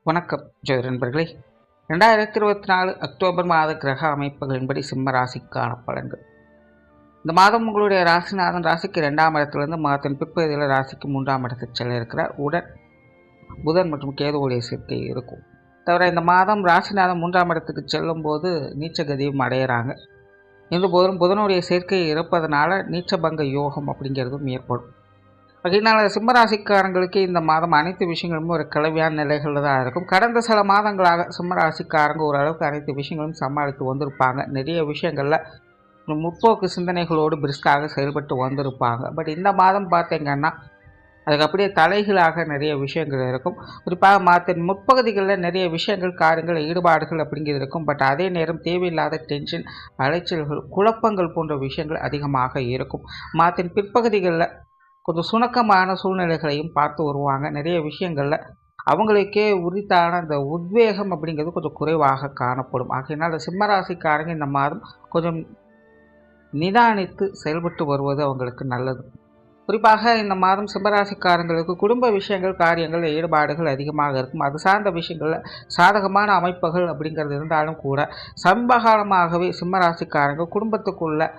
வணக்கம் ஜோதி நண்பர்களே. 2024 அக்டோபர் மாத கிரக அமைப்புகளின்படி சிம்ம ராசிக்கான பலன்கள். இந்த மாதம் உங்களுடைய ராசிநாதன் ராசிக்கு 2ஆம் இடத்திலிருந்து மாதத்தின் பிற்பகுதியில் ராசிக்கு 3ஆம் இடத்துக்கு செல்ல இருக்கிறார். புதன் மற்றும் கேதுவுடைய சேர்க்கை இருக்கும். தவிர இந்த மாதம் ராசிநாதன் 3ஆம் இடத்துக்கு செல்லும் போது நீச்சகதியும் அடையிறாங்க. இருந்தபோதும் புதனுடைய சேர்க்கை இருப்பதனால நீச்சபங்க யோகம் அப்படிங்கிறதும் ஏற்படும். அதனால் சிம்மராசிக்காரங்களுக்கு இந்த மாதம் அனைத்து விஷயங்களும் ஒரு கலவையான நிலைகளில் தான் இருக்கும். கடந்த சில மாதங்களாக சிம்மராசிக்காரங்க ஓரளவுக்கு அனைத்து விஷயங்களும் சமாளித்து வந்திருப்பாங்க. நிறைய விஷயங்களில் முற்போக்கு சிந்தனைகளோடு பிரிஸ்காக செயல்பட்டு வந்திருப்பாங்க. பட் இந்த மாதம் பார்த்திங்கன்னா அதுக்கு அப்படியே தலைகளாக நிறைய விஷயங்கள் இருக்கும். குறிப்பாக மாதத்தின் முற்பகுதிகளில் நிறைய விஷயங்கள், காரியங்கள், ஈடுபாடுகள் அப்படிங்கிறது இருக்கும். பட் அதே நேரம் தேவையில்லாத டென்ஷன், அலைச்சல்கள், குழப்பங்கள் போன்ற விஷயங்கள் அதிகமாக இருக்கும். மாதத்தின் பிற்பகுதிகளில் கொஞ்சம் சுணக்கமான சூழ்நிலைகளையும் பார்த்து வருவாங்க. நிறைய விஷயங்களில் அவங்களுக்கே உரித்தான அந்த உத்வேகம் அப்படிங்கிறது கொஞ்சம் குறைவாக காணப்படும். ஆகையினால் சிம்மராசிக்காரங்க இந்த மாதம் கொஞ்சம் நிதானித்து செயல்பட்டு வருவது அவங்களுக்கு நல்லது. குறிப்பாக இந்த மாதம் சிம்மராசிக்காரங்களுக்கு குடும்ப விஷயங்கள், காரியங்கள், ஈடுபாடுகள் அதிகமாக இருக்கும். அது சார்ந்த விஷயங்களில் சாதகமான அமைப்புகள் அப்படிங்கிறது இருந்தாலும் கூட சமீபகாலமாகவே சிம்மராசிக்காரங்க குடும்பத்துக்குள்ள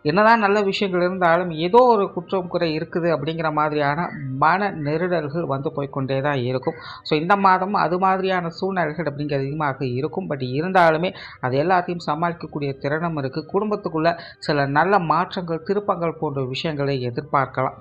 என்னதான் நல்ல விஷயங்கள் இருந்தாலும் ஏதோ ஒரு குற்றம் குறை இருக்குது அப்படிங்கிற மாதிரியான மன நெருடல்கள் வந்து போய்கொண்டே தான் இருக்கும். ஸோ இந்த மாதம் அது மாதிரியான சூழ்நிலைகள் அப்படிங்கிறது அதிகமாக இருக்கும். பட் இருந்தாலுமே அது எல்லாத்தையும் சமாளிக்கக்கூடிய திறனும் இருக்குது. குடும்பத்துக்குள்ளே சில நல்ல மாற்றங்கள், திருப்பங்கள் போன்ற விஷயங்களை எதிர்பார்க்கலாம்.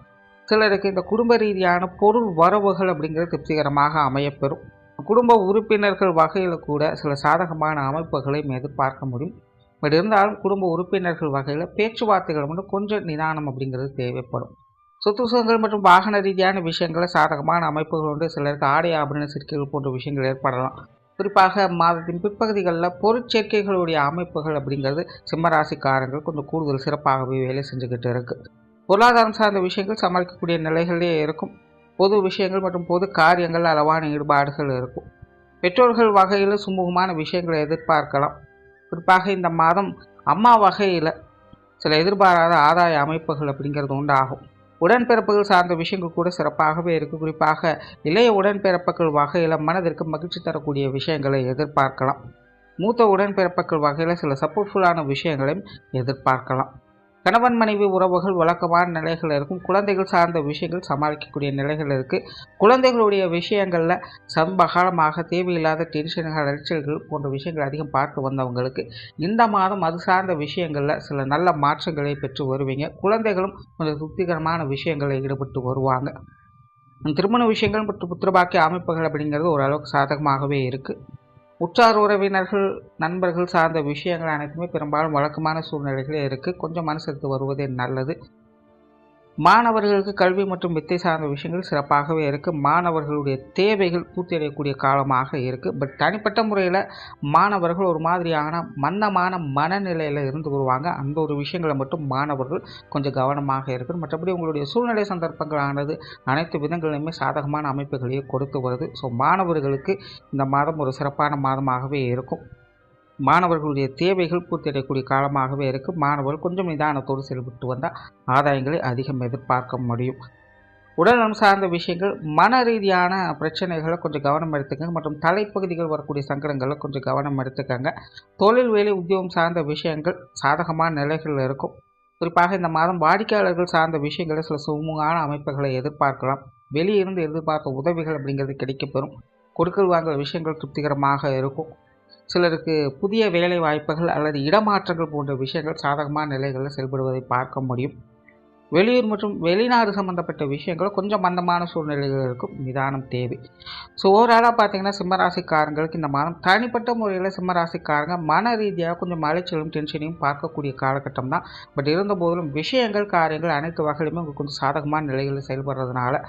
சிலருக்கு இந்த குடும்ப ரீதியான பொருள் வரவுகள் அப்படிங்கிறது திருப்திகரமாக அமையப்பெறும். குடும்ப உறுப்பினர்கள் வகையில் கூட சில சாதகமான அமைப்புகளையும் எதிர்பார்க்க முடியும். பட் இருந்தாலும் குடும்ப உறுப்பினர்கள் வகையில் பேச்சுவார்த்தைகள் மட்டும் கொஞ்சம் நிதானம் அப்படிங்கிறது தேவைப்படும். சொத்து சுகங்கள் மற்றும் வாகன ரீதியான விஷயங்களை சாதகமான அமைப்புகள் உண்டு. சிலருக்கு ஆடை ஆபரண சேர்க்கைகள் போன்ற விஷயங்கள் ஏற்படலாம். குறிப்பாக மாதத்தின் பிற்பகுதிகளில் பொருட்சேர்க்கைகளுடைய அமைப்புகள் அப்படிங்கிறது சிம்மராசிக்காரங்கள் கொஞ்சம் கூடுதல் சிறப்பாகவே வேலை செஞ்சுக்கிட்டு இருக்குது. பொருளாதாரம் சார்ந்த விஷயங்கள் சமாளிக்கக்கூடிய நிலைகளே இருக்கும். பொது விஷயங்கள் மற்றும் பொது காரியங்கள் அளவான ஈடுபாடுகள் இருக்கும். பெற்றோர்கள் வகையில் சுமூகமான விஷயங்களை எதிர்பார்க்கலாம். குறிப்பாக இந்த மாதம் அம்மா வகையில் சில எதிர்பாராத ஆதாய அமைப்புகள் அப்படிங்கிறது உண்டாகும். உடன்பிறப்புகள் சார்ந்த விஷயங்கள் கூட சிறப்பாகவே இருக்குது. குறிப்பாக இளைய உடன்பிறப்புகள் வகையில் மனதிற்கு மகிழ்ச்சி தரக்கூடிய விஷயங்களை எதிர்பார்க்கலாம். மூத்த உடன்பிறப்புகள் வகையில் சில சப்போர்ட்ஃபுல்லான விஷயங்களையும் எதிர்பார்க்கலாம். கணவன் மனைவி உறவுகள் வழக்கமான நிலைகள் இருக்கும். குழந்தைகள் சார்ந்த விஷயங்கள் சமாளிக்கக்கூடிய நிலைகள் இருக்குது. குழந்தைகளுடைய விஷயங்களில் சமீபகாலமாக தேவையில்லாத டென்ஷன்கள், அலைச்சல்கள் போன்ற விஷயங்கள் அதிகம் பார்த்து வந்தவங்களுக்கு இந்த மாதம் அது சார்ந்த விஷயங்களில் சில நல்ல மாற்றங்களை பெற்று வருவீங்க. குழந்தைகளும் கொஞ்சம் திருப்திகரமான விஷயங்களில் ஈடுபட்டு வருவாங்க. திருமண விஷயங்கள் மற்றும் புத்திரபாக்கிய அமைப்புகள் அப்படிங்கிறது ஓரளவுக்கு சாதகமாகவே இருக்குது. உற்றார் உறவினர்கள், நண்பர்கள் சார்ந்த விஷயங்கள் அனைத்துமே பெரும்பாலும் வழக்கமான சூழ்நிலைகளே இருக்குது. கொஞ்சம் மனசெடுத்து வருவதே நல்லது. மாணவர்களுக்கு கல்வி மற்றும் வித்தை சார்ந்த விஷயங்கள் சிறப்பாகவே இருக்குது. மாணவர்களுடைய தேவைகள் பூர்த்தியடையக்கூடிய காலமாக இருக்குது. பட் தனிப்பட்ட முறையில் மாணவர்கள் ஒரு மாதிரியான மந்தமான மனநிலையில் இருந்து வருவாங்க. அந்த ஒரு விஷயங்களை மட்டும் மாணவர்கள் கொஞ்சம் கவனமாக இருக்குது. மற்றபடி உங்களுடைய சூழ்நிலை சந்தர்ப்பங்களானது அனைத்து விதங்களிலுமே சாதகமான அமைப்புகளையே கொடுத்து வருது. ஸோ மாணவர்களுக்கு இந்த மாதம் ஒரு சிறப்பான மாதமாகவே இருக்கும். மாணவர்களுடைய தேவைகள் பூர்த்தியடையக்கூடிய காலமாகவே இருக்குது. மாணவர்கள் கொஞ்சம் நிதானத்தோடு செயல்பட்டு வந்தால் ஆதாயங்களை அதிகம் எதிர்பார்க்க முடியும். உடல்நலம் சார்ந்த விஷயங்கள், மன ரீதியான பிரச்சனைகளை கொஞ்சம் கவனம் எடுத்துக்கங்க. மற்றும் தலைப்பகுதிகள் வரக்கூடிய சங்கடங்களை கொஞ்சம் கவனம் எடுத்துக்கங்க. தொழில், வேலை, உத்தியோகம் சார்ந்த விஷயங்கள் சாதகமான நிலைகளில் இருக்கும். குறிப்பாக இந்த மாதம் வாடிக்கையாளர்கள் சார்ந்த விஷயங்களை சில சுமூகமான அமைப்புகளை எதிர்பார்க்கலாம். வெளியிருந்து எதிர்பார்த்த உதவிகள் அப்படிங்கிறது கிடைக்கப்பெறும். கொடுக்கல் வாங்கல் விஷயங்கள் திருப்திகரமாக இருக்கும். சிலருக்கு புதிய வேலை வாய்ப்புகள் அல்லது இடமாற்றங்கள் போன்ற விஷயங்கள் சாதகமான நிலைகளில் செயல்படுவதை பார்க்க முடியும். வெளியூர் மற்றும் வெளிநாடு சம்மந்தப்பட்ட விஷயங்கள் கொஞ்சம் மந்தமான சூழ்நிலைகள் இருக்கும். நிதானம் தேவை. ஸோ ஓவராலாக பார்த்தீங்கன்னா சிம்மராசிக்காரங்களுக்கு இந்த மாதம் தனிப்பட்ட முறையில் சிம்மராசிக்காரங்க மன ரீதியாக கொஞ்சம் அலைச்சலும் டென்ஷனையும் பார்க்கக்கூடிய காலகட்டம் தான். பட் இருந்தபோதிலும் விஷயங்கள், காரியங்கள் அனைத்து வகையிலுமே உங்களுக்கு கொஞ்சம் சாதகமான நிலைகளில் செயல்படுறதுனால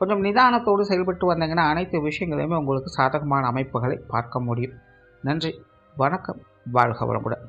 கொஞ்சம் நிதானத்தோடு செயல்பட்டு வந்தீங்கன்னா அனைத்து விஷயங்களையுமே உங்களுக்கு சாதகமான அமைப்புகளை பார்க்க முடியும். நன்றி, வணக்கம், வாழ்க வளமுடன்.